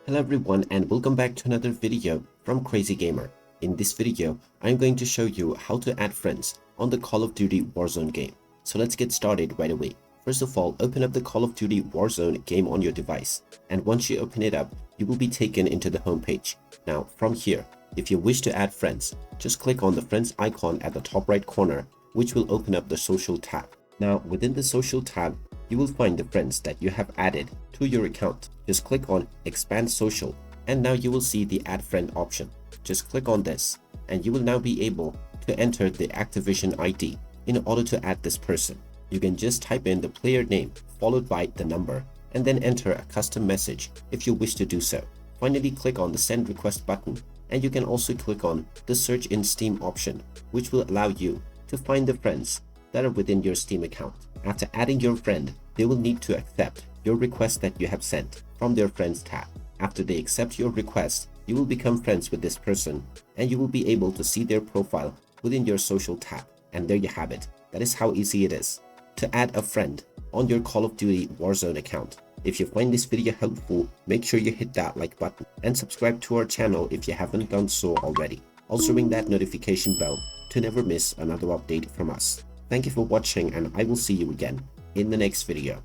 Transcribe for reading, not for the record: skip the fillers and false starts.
Hello everyone and welcome back to another video from Crazy Gamer. In this video, I'm going to show you how to add friends on the Call of Duty Warzone game. So let's get started right away. First of all, open up the Call of Duty Warzone game on your device. And once you open it up, you will be taken into the home page. Now from here, if you wish to add friends, just click on the friends icon at the top right corner, which will open up the social tab. Now within the social tab, you will find the friends that you have added to your account. Just click on expand social and now you will see the add friend option. Just click on this and you will now be able to enter the Activision ID in order to add this person. You can just type in the player name followed by the number and then enter a custom message if you wish to do so. Finally, click on the send request button and you can also click on the search in Steam option, which will allow you to find the friends that are within your Steam account. After adding your friend, they will need to accept your request that you have sent from their friends tab. After they accept your request, you will become friends with this person and you will be able to see their profile within your social tab. And there you have it. That is how easy it is to add a friend on your Call of Duty Warzone account. If you find this video helpful, make sure you hit that like button and subscribe to our channel if you haven't done so already. Also ring that notification bell to never miss another update from us. Thank you for watching and I will see you again in the next video.